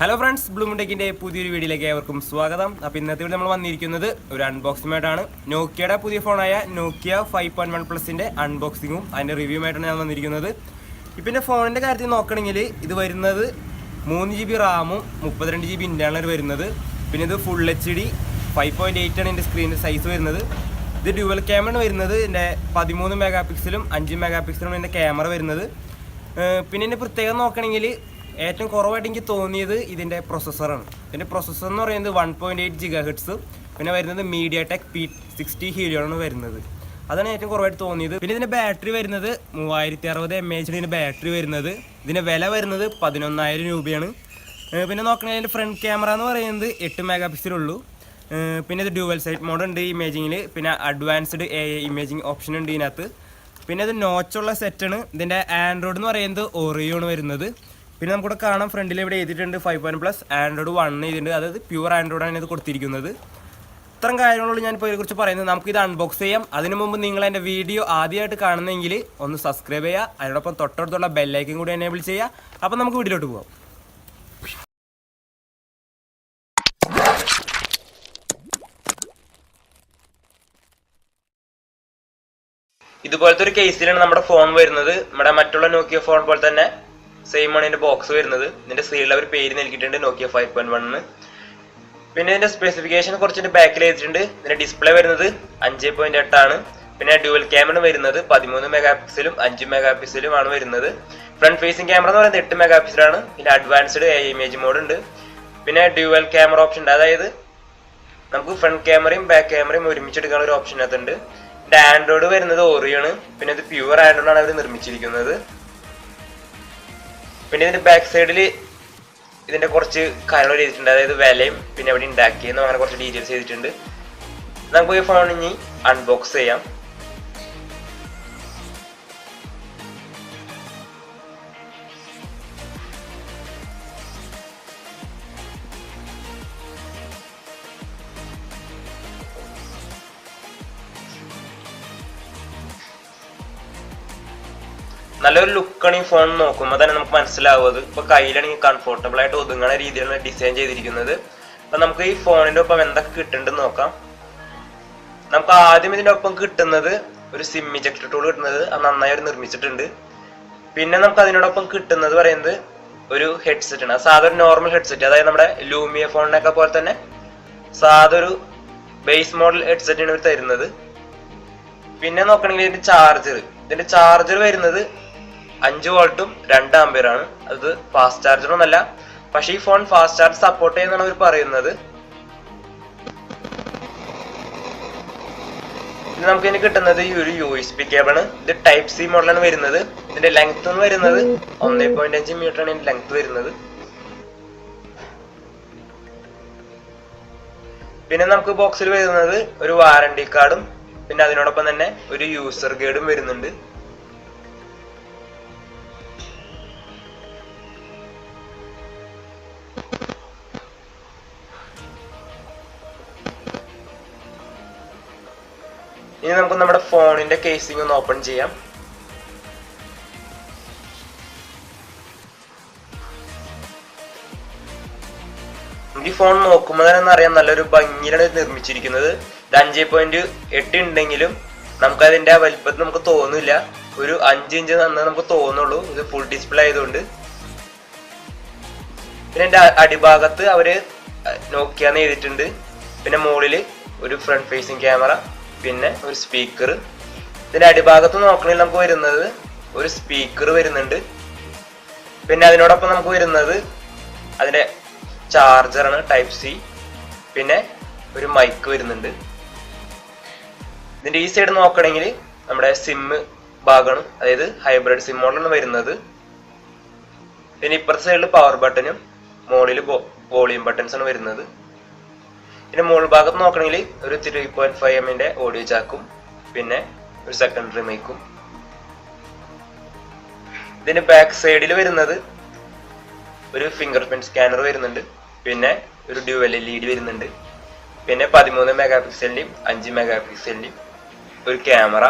Hello friends, ബ്ലൂമിൻ്റെക്കിൻ്റെ പുതിയൊരു വീഡിയോയിലേക്ക് ഏവർക്കും സ്വാഗതം. അപ്പോൾ ഇന്നത്തെ വീഡിയോ നമ്മൾ വന്നിരിക്കുന്നത് ഒരു അൺബോക്സിങ്ങുമായിട്ടാണ്. നോക്കിയയുടെ പുതിയ ഫോണായ നോക്കിയ 5.1 പ്ലസിൻ്റെ അൺബോക്സിങ്ങും അതിൻ്റെ റിവ്യൂമായിട്ടാണ് ഞാൻ വന്നിരിക്കുന്നത്. ഇപ്പം എൻ്റെ ഫോണിൻ്റെ കാര്യത്തിൽ നോക്കണമെങ്കിൽ ഇത് വരുന്നത് 3 GB റാമും 32 GB ഇൻ്റർണൽ വരുന്നത്. പിന്നെ ഇത് ഫുൾ HD 5.8 ആണ് എൻ്റെ സ്ക്രീനിൻ്റെ സൈസ് വരുന്നത്. ഇത് ഡ്യുവൽ ക്യാമറ വരുന്നത്. എൻ്റെ 13 മെഗാ പിക്സലും 5 മെഗാ പിക്സലും എൻ്റെ ക്യാമറ വരുന്നത്. പിന്നെ എൻ്റെ പ്രത്യേകം നോക്കണമെങ്കിൽ ഏറ്റവും കുറവായിട്ട് എനിക്ക് തോന്നിയത് ഇതിൻ്റെ പ്രൊസസ്സറാണ്. ഇതിൻ്റെ പ്രൊസസ്സർ എന്ന് പറയുന്നത് 1.8 GHz, പിന്നെ വരുന്നത് MediaTek P60 Helio ആണ് വരുന്നത്. അതാണ് ഏറ്റവും കുറവായിട്ട് തോന്നിയത്. പിന്നെ ഇതിൻ്റെ ബാറ്ററി വരുന്നത് 3060 mAh ഇതിൻ്റെ ബാറ്ററി വരുന്നത്. ഇതിൻ്റെ വില വരുന്നത് 11,000 രൂപയാണ്. പിന്നെ നോക്കണമെങ്കിൽ അതിൻ്റെ ഫ്രണ്ട് ക്യാമറ എന്ന് പറയുന്നത് 8 മെഗാ പിക്സലുള്ളൂ. പിന്നെ ഇത് ഡ്യുവൽ സൈറ്റ് മോഡ് ഉണ്ട് ഇമേജിങ്ങിൽ. പിന്നെ അഡ്വാൻസ്ഡ് AI ഇമേജിങ് ഓപ്ഷൻ ഉണ്ട് ഇതിനകത്ത്. പിന്നെ ഇത് നോച്ചുള്ള സെറ്റാണ്. ഇതിൻ്റെ ആൻഡ്രോയിഡ് എന്ന് പറയുന്നത് Oreo ആണ് വരുന്നത്. പിന്നെ നമുക്കിവിടെ കാണാം ഫ്രണ്ടിൽ ഇവിടെ എഴുതിയിട്ടുണ്ട് 5.1 ആൻഡ്രോയിഡ് 1 എഴുതിയിട്ടുണ്ട്. അതായത് പ്യൂർ ആൻഡ്രോയിഡാണ് ഇത് കൊടുത്തിരിക്കുന്നത്. ഇത്തരം കാര്യങ്ങളുള്ളൂ ഞാനിപ്പോൾ ഇതിനെക്കുറിച്ച് പറയുന്നത്. നമുക്കിത് അൺബോക്സ് ചെയ്യാം. അതിനു മുമ്പ് നിങ്ങൾ എൻ്റെ വീഡിയോ ആദ്യമായിട്ട് കാണുന്നെങ്കിൽ ഒന്ന് സബ്സ്ക്രൈബ് ചെയ്യുക. അതിനോടൊപ്പം തൊട്ടടുത്തുള്ള ബെല്ലൈക്കൻ കൂടി എനേബിൾ ചെയ്യുക. അപ്പോൾ നമുക്ക് വീഡിയോയിലോട്ട് പോകാം. ഇതുപോലത്തെ ഒരു കേസിലാണ് നമ്മുടെ ഫോൺ വരുന്നത്. നമ്മുടെ മറ്റുള്ള നോക്കിയ ഫോൺ പോലെ തന്നെ സെയിം ആണ് ഇതിന്റെ ബോക്സ് വരുന്നത്. ഇതിന്റെ സൈഡിൽ അവർ പേര് നൽകിയിട്ടുണ്ട് നോക്കിയ 5.1. പിന്നെ ഇതിന്റെ സ്പെസിഫിക്കേഷൻ കുറച്ചിട്ട് ബാക്കിൽ എഴുതിയിട്ടുണ്ട്. ഇതിന്റെ ഡിസ്പ്ലേ വരുന്നത് 5.8 ആണ്. പിന്നെ ഡ്യുവൽ ക്യാമറ വരുന്നത് 13 മെഗാ പിക്സലും 5 മെഗാ പിക്സലും ആണ് വരുന്നത്. ഫ്രണ്ട് ഫേസിംഗ് ക്യാമറ എന്ന് പറയുന്നത് 8 മെഗാ പിക്സലാണ്. പിന്നെ അഡ്വാൻസ്ഡ് AI ഇമേജ് മോഡ് ഉണ്ട്. പിന്നെ ഡ്യുവൽ ക്യാമറ ഓപ്ഷൻ ഉണ്ട്. അതായത് നമുക്ക് ഫ്രണ്ട് ക്യാമറയും ബാക്ക് ക്യാമറയും ഒരുമിച്ചെടുക്കാനുള്ള ഒരു ഓപ്ഷൻ അതിനകത്തുണ്ട്. ഇതിന്റെ ആൻഡ്രോയിഡ് വരുന്നത് Oreo ആണ്. പിന്നെ ഇത് പ്യൂർ ആൻഡ്രോയിഡ് ആണ് അവർ നിർമ്മിച്ചിരിക്കുന്നത്. പിന്നെ ഇതിന്റെ ബാക്ക് സൈഡിൽ ഇതിന്റെ കുറച്ച് കാര്യങ്ങൾ എഴുതിയിട്ടുണ്ട്. അതായത് വിലയും പിന്നെ എവിടെ ഉണ്ടാക്കിയെന്നും അങ്ങനെ കുറച്ച് ഡീറ്റെയിൽസ് ചെയ്തിട്ടുണ്ട്. നമുക്ക് ഈ ഫോൺ ഇനി അൺബോക്സ് ചെയ്യാം. നല്ലൊരു ലുക്കാണ് ഈ ഫോൺ നോക്കുമ്പോൾ തന്നെ നമുക്ക് മനസ്സിലാവുന്നത്. ഇപ്പൊ കയ്യിലാണെങ്കിൽ കംഫർട്ടബിൾ ആയിട്ട് ഒതുങ്ങുന്ന രീതിയിലാണ് ഡിസൈൻ ചെയ്തിരിക്കുന്നത്. അപ്പൊ നമുക്ക് ഈ ഫോണിന്റെ ഒപ്പം എന്തൊക്കെ കിട്ടുന്നുണ്ടെന്ന് നോക്കാം. നമുക്ക് ആദ്യം ഇതിന്റെ ഒപ്പം കിട്ടുന്നത് ഒരു സിം ഇജക്ടർ ടൂൾ കിട്ടുന്നത്. അത് നന്നായി അവർ നിർമ്മിച്ചിട്ടുണ്ട്. പിന്നെ നമുക്ക് അതിനോടൊപ്പം കിട്ടുന്നത് പറയുന്നത് ഒരു ഹെഡ്സെറ്റ് ആണ്. സാധാ ഒരു നോർമൽ ഹെഡ്സെറ്റ്, അതായത് നമ്മുടെ ലൂമിയ ഫോണിനൊക്കെ പോലെ തന്നെ സാധാ ഒരു ബേസ് മോഡൽ ഹെഡ്സെറ്റ് ആണ് ഇവർ തരുന്നത്. പിന്നെ നോക്കണമെങ്കിൽ ഇതിന്റെ ചാർജർ വരുന്നത് 5 വോൾട്ടും 2 ആംപിയർ ആണ്. അത് ഫാസ്റ്റ് ചാർജർ ഒന്നല്ല, പക്ഷെ ഈ ഫോൺ ഫാസ്റ്റ് ചാർജ് സപ്പോർട്ട് ചെയ്യുന്നതാണ് അവർ പറയുന്നത്. ഇത് നമുക്ക് ഇനി കിട്ടുന്നത് ഈ ഒരു USB കേബിൾ ആണ്. ഇത് ടൈപ്പ് C മോഡലാണ് വരുന്നത്. ഇതിന്റെ ലെങ്ത് എന്ന് വരുന്നത് 1.5 മീറ്റർ ആണ് ഇതിന്റെ ലെങ്ത് വരുന്നത്. പിന്നെ നമുക്ക് ബോക്സിൽ വരുന്നത് ഒരു വാറണ്ടി കാർഡും പിന്നെ അതിനോടൊപ്പം തന്നെ ഒരു യൂസർ ഗൈഡും വരുന്നുണ്ട്. ഇനി നമുക്ക് നമ്മുടെ ഫോണിന്റെ കേസിംഗ് ഒന്ന് ഓപ്പൺ ചെയ്യാം. ഈ ഫോൺ നോക്കുമ്പോൾ തന്നെ അറിയാം നല്ലൊരു ഭംഗിയിലാണ് നിർമ്മിച്ചിരിക്കുന്നത്. ഇത് 5.8 ഉണ്ടെങ്കിലും നമുക്ക് അതിന്റെ വലിപ്പത്തിൽ നമുക്ക് തോന്നില്ല. ഒരു 5 ഇഞ്ച് നന്നായി നമുക്ക് തോന്നുള്ളൂ. ഇത് ഫുൾ ഡിസ്പ്ലേ ആയതുകൊണ്ട്. പിന്നെ എന്റെ അടിഭാഗത്ത് അവര് നോക്കിയാന്ന് എഴുതിയിട്ടുണ്ട്. പിന്നെ മുകളില് ഒരു ഫ്രണ്ട് ഫേസിംഗ് ക്യാമറ, പിന്നെ ഒരു സ്പീക്കർ. ഇതിന്റെ അടിഭാഗത്ത് നോക്കണമെങ്കിൽ നമുക്ക് വരുന്നത് ഒരു സ്പീക്കർ വരുന്നുണ്ട്. പിന്നെ അതിനോടൊപ്പം നമുക്ക് വരുന്നത് അതിന്റെ ചാർജറാണ് ടൈപ്പ് C. പിന്നെ ഒരു മൈക്ക് വരുന്നുണ്ട്. ഇതിന്റെ ഈ സൈഡ് നോക്കണമെങ്കിൽ നമ്മുടെ സിം ഭാഗമാണ്, അതായത് ഹൈബ്രിഡ് സിം മോഡലാണ് വരുന്നത്. പിന്നെ ഇപ്പുറത്തെ സൈഡിൽ പവർ ബട്ടനും മുകളിൽ വോളിയം ബട്ടൺസ് ആണ് വരുന്നത്. പിന്നെ മുകൾ ഭാഗത്ത് നോക്കണമെങ്കിൽ ഒരു 3.5 mm ഓഡിയോ ജാക്കും പിന്നെ ഒരു സെക്കൻഡറി മൈക്കും. ഇതിന്റെ ബാക്ക് സൈഡിൽ വരുന്നത് ഒരു ഫിംഗർ പ്രിന്റ് സ്കാനർ വരുന്നുണ്ട്. പിന്നെ ഒരു ഡ്യുവൽ LED വരുന്നുണ്ട്. പിന്നെ 13 മെഗാ പിക്സലിന്റെയും 5 മെഗാ പിക്സലിന്റെയും ഒരു ക്യാമറ.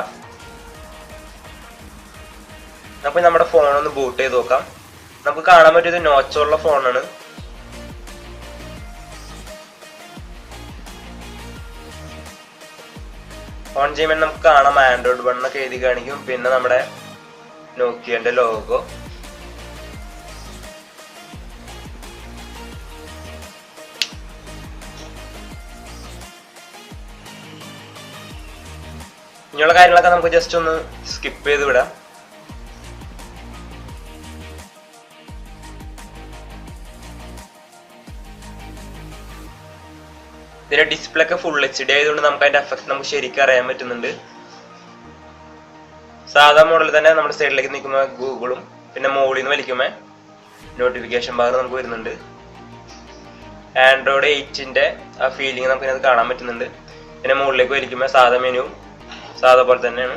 നമുക്ക് നമ്മുടെ ഫോൺ ഒന്ന് ബൂട്ട് ചെയ്ത് നോക്കാം. നമുക്ക് കാണാൻ പറ്റിയത് നോച്ചുള്ള ഫോണാണ്. ഓൺ ചെയ്യുമ്പോൾ നമുക്ക് കാണാം ആൻഡ്രോയിഡ് 1 എന്നൊക്കെ എഴുതി കാണിക്കും. പിന്നെ നമ്മുടെ നോക്കിയന്റെ ലോഗോ. ഇങ്ങനെയുള്ള കാര്യങ്ങളൊക്കെ നമുക്ക് ജസ്റ്റ് ഒന്ന് സ്കിപ്പ് ചെയ്ത് വിടാം. ഇതിന്റെ ഡിസ്പ്ലേ ഒക്കെ ഫുൾ HD ആയതുകൊണ്ട് നമുക്ക് അതിന്റെ എഫക്ട് നമുക്ക് ശരിക്കും അറിയാൻ പറ്റുന്നുണ്ട്. സാധാ മോഡൽ തന്നെ നമ്മുടെ സൈഡിലേക്ക് നിൽക്കുമ്പോൾ ഗൂഗിളും പിന്നെ മുകളിൽ നിന്ന് വലിക്കുമ്പോൾ നോട്ടിഫിക്കേഷൻ ബാർ നമുക്ക് വരുന്നുണ്ട്. ആൻഡ്രോയിഡ് 8ന്റെ ആ ഫീലിംഗ് നമുക്ക് ഇതിനകത്ത് കാണാൻ പറ്റുന്നുണ്ട്. പിന്നെ മുകളിലേക്ക് വലിക്കുമ്പോൾ സാധാ മെനുവും സാധാ പോലെ തന്നെയാണ്.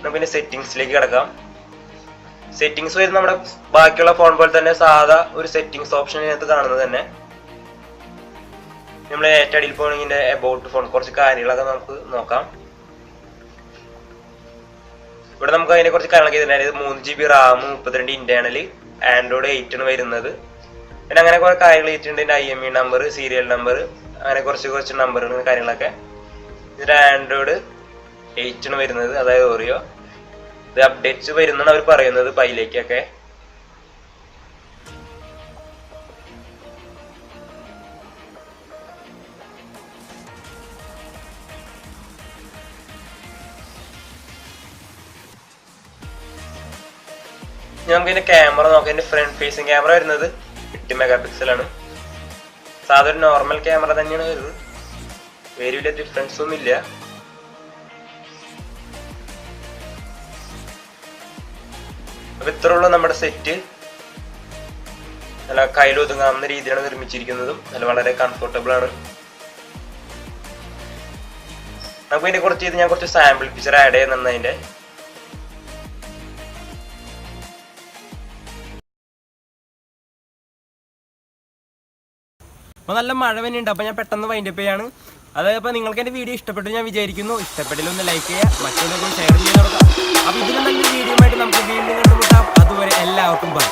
നമുക്ക് പിന്നെ സെറ്റിംഗ്സിലേക്ക് കിടക്കാം. സെറ്റിംഗ്സ് വരുന്ന നമ്മുടെ ബാക്കിയുള്ള ഫോൺ പോലെ തന്നെ സാധാ ഒരു സെറ്റിംഗ്സ് ഓപ്ഷൻ ഇതിനകത്ത് കാണുന്നത് തന്നെ. നമ്മൾ ഏറ്റവും അടിയിൽ പോകണമെങ്കിൽ എബൌട്ട് ഫോൺ കുറച്ച് കാര്യങ്ങളൊക്കെ നമുക്ക് നോക്കാം. ഇവിടെ നമുക്ക് അതിനെ കുറച്ച് കാര്യങ്ങളൊക്കെ ചെയ്തിട്ടുണ്ട്. 3GB റാം, 32 ഇന്റേണൽ, ആൻഡ്രോയിഡ് 8 ആണ് വരുന്നത്. പിന്നെ അങ്ങനെ കുറെ കാര്യങ്ങൾ ചെയ്തിട്ടുണ്ട്. IMEI നമ്പർ, സീരിയൽ നമ്പർ, അങ്ങനെ കുറച്ച് നമ്പറുകൾ കാര്യങ്ങളൊക്കെ. ഇതിന്റെ ആൻഡ്രോയിഡ് 8 ആണ് വരുന്നത്, അതായത് ഓറിയോ. ഇത് അപ്ഡേറ്റ്സ് വരുന്നാണ് അവർ പറയുന്നത് പൈലേക്കൊക്കെ. നമുക്ക് ഇതിന്റെ ക്യാമറ നോക്കാം. ഇതിന്റെ ഫ്രണ്ട് ഫേസിങ് ക്യാമറ വരുന്നത് 8 MP ആണ്. സാധാരണ നോർമൽ ക്യാമറ തന്നെയാണ് വരുന്നത്. വലിയ ഡിഫറൻസ് ഒന്നും ഇല്ല. അപ്പൊ ഇത്രയുള്ള നമ്മുടെ സെറ്റ്. നല്ല കയ്യിലൊതുങ്ങാവുന്ന രീതിയിലാണ് നിർമ്മിച്ചിരിക്കുന്നതും നല്ല വളരെ കംഫർട്ടബിൾ ആണ്. നമുക്ക് ഇതിനെ കുറച്ച് ഞാൻ കുറച്ച് സാമ്പിൾ പിക്ചർ ആഡ് ചെയ്യുന്നുണ്ട് അതിന്റെ. അപ്പോൾ നല്ല മഴ തന്നെയുണ്ട്. അപ്പോൾ ഞാൻ പെട്ടെന്ന് വൈൻഡപ്പ് ചെയ്യാണ്. അതേപോലെ നിങ്ങൾക്ക് എൻ്റെ വീഡിയോ ഇഷ്ടപ്പെട്ടു ഞാൻ വിചാരിക്കുന്നു. ഇഷ്ടപ്പെട്ടില്ല ഒന്ന് ലൈക്ക് ചെയ്യുക, മറ്റുള്ളവർക്ക് ഷെയർ ചെയ്യാൻ തുടങ്ങാം. അപ്പോൾ ഇതിലും നല്ല വീഡിയോ ആയിട്ട് നമുക്ക് വീണ്ടും കണ്ടുമുട്ടാം. അതുവരെ എല്ലാവർക്കും ബൈ.